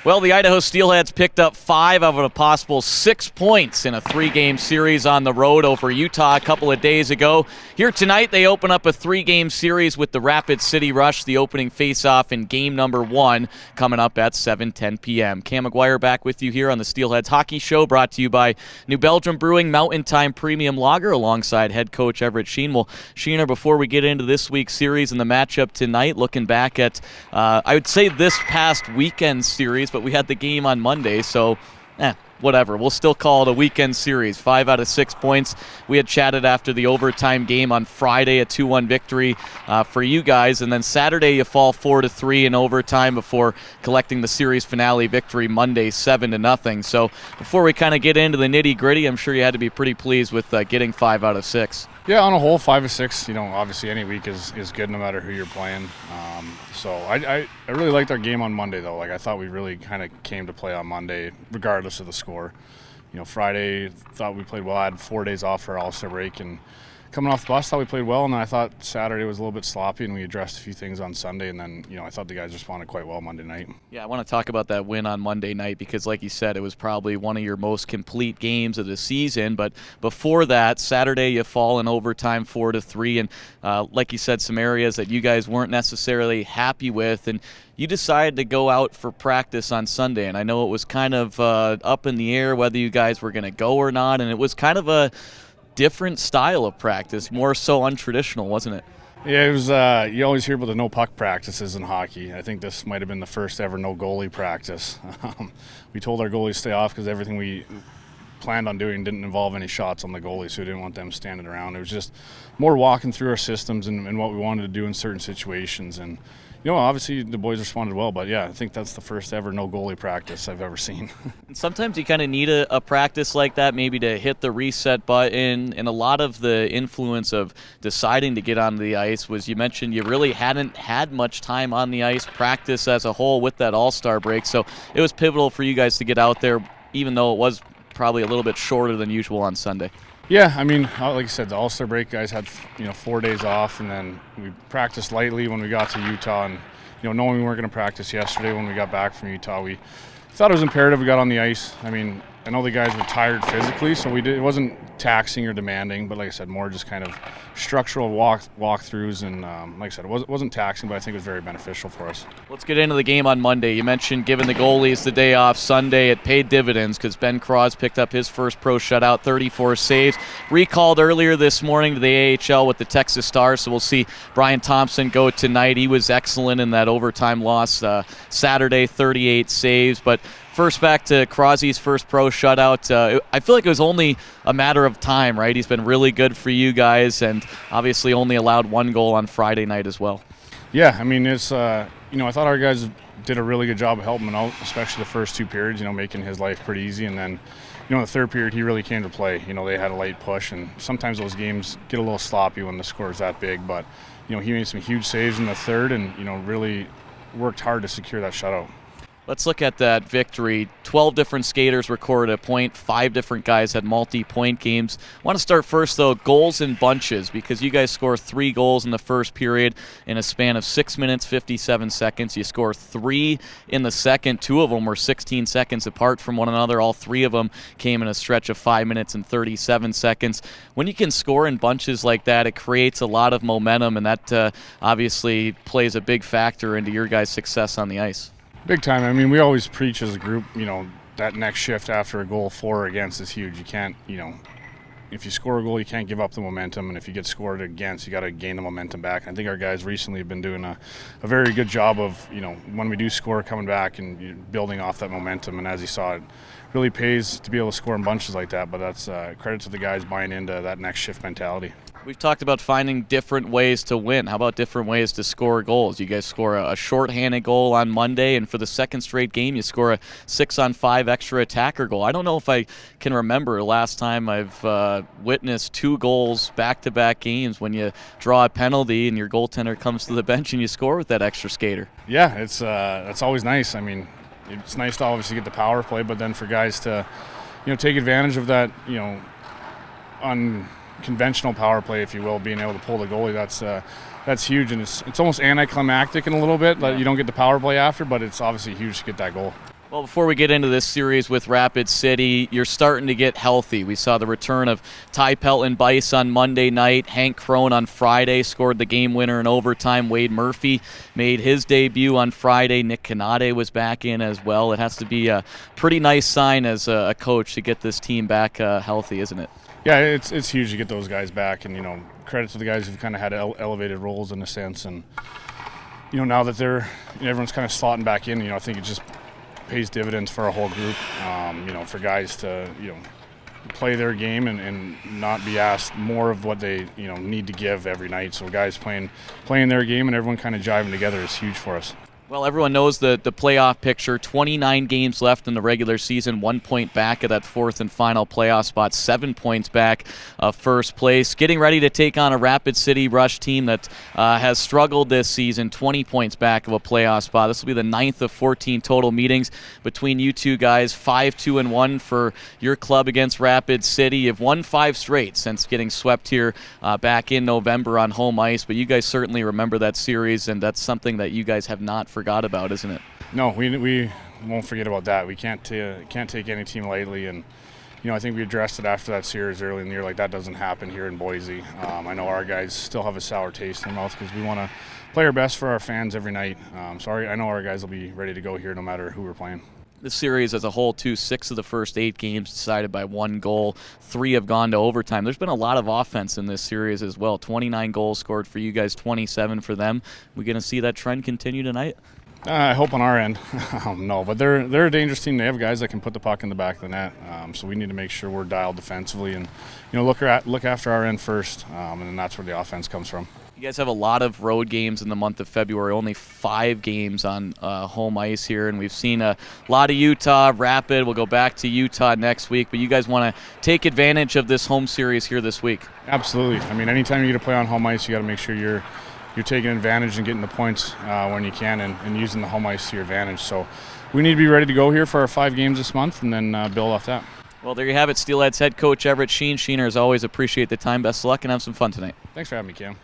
Well, the Idaho Steelheads picked up 5 out of a possible 6 points in a 3-game series on the road over Utah a couple of days ago. Here tonight, they open up a 3-game series with the Rapid City Rush, the opening face-off in game number 1, coming up at 7:10 p.m. Cam McGuire back with you here on the Steelheads Hockey Show, brought to you by New Belgium Brewing Mountain Time Premium Lager, alongside head coach Everett Sheen. Well, Sheener, before we get into this week's series and the matchup tonight, looking back at, I would say this past weekend series, but we had the game on Monday, so whatever. We'll still call it a weekend series. 5 out of 6 points. We had chatted after the overtime game on Friday, a 2-1 victory for you guys, and then Saturday you fall 4-3 in overtime before collecting the series finale victory Monday 7-0. So before we kind of get into the nitty-gritty, I'm sure you had to be pretty pleased with getting 5 out of 6. Yeah, on a whole, 5 of 6. Obviously any week is good no matter who you're playing. So I really liked our game on Monday, though. I thought we really kind of came to play on Monday, regardless of the score. Friday, thought we played well. I had 4 days off for our All-Star break, and coming off the bus, thought we played well, and then I thought Saturday was a little bit sloppy, and we addressed a few things on Sunday, and then, I thought the guys responded quite well Monday night. Yeah, I want to talk about that win on Monday night because, like you said, it was probably one of your most complete games of the season, but before that, Saturday you fall in overtime 4-3, and like you said, some areas that you guys weren't necessarily happy with, and you decided to go out for practice on Sunday, and I know it was kind of up in the air whether you guys were going to go or not, and it was kind of a different style of practice, more so untraditional, wasn't it? Yeah, it was. You always hear about the no puck practices in hockey. I think this might have been the first ever no goalie practice. We told our goalies to stay off because everything we planned on doing didn't involve any shots on the goalie, so we didn't want them standing around. It was just more walking through our systems and what we wanted to do in certain situations. And obviously the boys responded well, but yeah, I think that's the first ever no goalie practice I've ever seen. And sometimes you kind of need a practice like that, maybe to hit the reset button. And a lot of the influence of deciding to get onto the ice was, you mentioned you really hadn't had much time on the ice, practice as a whole with that All-Star break. So it was pivotal for you guys to get out there, even though it was probably a little bit shorter than usual on Sunday. Yeah, I mean, like I said, the All-Star break guys had 4 days off, and then we practiced lightly when we got to Utah, and knowing we weren't going to practice yesterday when we got back from Utah, we thought it was imperative we got on the ice. I mean, I know the guys were tired physically, so it wasn't taxing or demanding, but like I said, more just kind of structural walkthroughs, and like I said, it wasn't taxing, but I think it was very beneficial for us. Let's get into the game on Monday. You mentioned giving the goalies the day off Sunday. It paid dividends because Ben Cross picked up his first pro shutout, 34 saves. Recalled earlier this morning to the AHL with the Texas Stars, so we'll see Brian Thompson go tonight. He was excellent in that overtime loss Saturday, 38 saves, but first back to Crosby's first pro shutout. I feel like it was only a matter of time, right? He's been really good for you guys, and obviously only allowed 1 goal on Friday night as well. Yeah, I mean, it's I thought our guys did a really good job of helping him out, especially the first 2 periods, making his life pretty easy, and then in the third period he really came to play. They had a light push, and sometimes those games get a little sloppy when the score is that big, but he made some huge saves in the third, and really worked hard to secure that shutout. Let's look at that victory. 12 different skaters recorded a point. 5 different guys had multi-point games. I want to start first, though, goals in bunches, because you guys score 3 goals in the first period in a span of 6 minutes, 57 seconds. You score 3 in the second. 2 of them were 16 seconds apart from one another. All 3 of them came in a stretch of 5 minutes and 37 seconds. When you can score in bunches like that, it creates a lot of momentum, and that obviously plays a big factor into your guys' success on the ice. Big time. I mean, we always preach as a group, that next shift after a goal for or against is huge. You can't, if you score a goal, you can't give up the momentum, and if you get scored against, you got to gain the momentum back. I think our guys recently have been doing a very good job of, when we do score, coming back and building off that momentum, and as you saw, it really pays to be able to score in bunches like that, but that's credit to the guys buying into that next shift mentality. We've talked about finding different ways to win. How about different ways to score goals? You guys score a shorthanded goal on Monday, and for the second straight game, you score a 6-on-5 extra attacker goal. I don't know if I can remember the last time I've witnessed 2 goals back-to-back games when you draw a penalty and your goaltender comes to the bench and you score with that extra skater. Yeah, it's always nice. I mean, it's nice to obviously get the power play, but then for guys to, take advantage of that, unconventional power play, if you will, being able to pull the goalie, that's huge, and it's almost anticlimactic in a little bit that you don't get the power play after, but it's obviously huge to get that goal. Well, before we get into this series with Rapid City, you're starting to get healthy. We saw the return of Ty Pelton-Bice on Monday night. Hank Crone on Friday scored the game winner in overtime. Wade Murphy made his debut on Friday. Nick Canade was back in as well. It has to be a pretty nice sign as a coach to get this team back healthy, isn't it? Yeah, it's huge to get those guys back, and credit to the guys who've kind of had elevated roles in a sense, and now that everyone's kind of slotting back in, I think it just pays dividends for our whole group, for guys to play their game and not be asked more of what they need to give every night. So guys playing their game and everyone kind of jiving together is huge for us. Well, everyone knows the playoff picture. 29 games left in the regular season, 1 point back of that fourth and final playoff spot, 7 points back of first place. Getting ready to take on a Rapid City Rush team that has struggled this season, 20 points back of a playoff spot. This will be the 9th of 14 total meetings between you two guys, 5-2-1 for your club against Rapid City. You've won 5 straight since getting swept here back in November on home ice, but you guys certainly remember that series, and that's something that you guys have not forgot about, isn't it? No, we won't forget about that. We can't take any team lightly, and I think we addressed it after that series early in the year. Like, that doesn't happen here in Boise. I know our guys still have a sour taste in their mouth because we want to play our best for our fans every night. I know our guys will be ready to go here no matter who we're playing. The series as a whole, 6 of the first 8 games decided by 1 goal. 3 have gone to overtime. There's been a lot of offense in this series as well. 29 goals scored for you guys, 27 for them. We going to see that trend continue tonight? I hope on our end. No, but they're a dangerous team. They have guys that can put the puck in the back of the net. So we need to make sure we're dialed defensively and look after our end first, and then that's where the offense comes from. You guys have a lot of road games in the month of February, only 5 games on home ice here, and we've seen a lot of Utah, Rapid. We'll go back to Utah next week, but you guys want to take advantage of this home series here this week. Absolutely. I mean, anytime you get to play on home ice, you got to make sure you're taking advantage and getting the points when you can and using the home ice to your advantage. So we need to be ready to go here for our 5 games this month and then build off that. Well, there you have it. Steelheads head coach Everett Sheen. Sheener, as always, appreciate the time. Best of luck and have some fun tonight. Thanks for having me, Cam.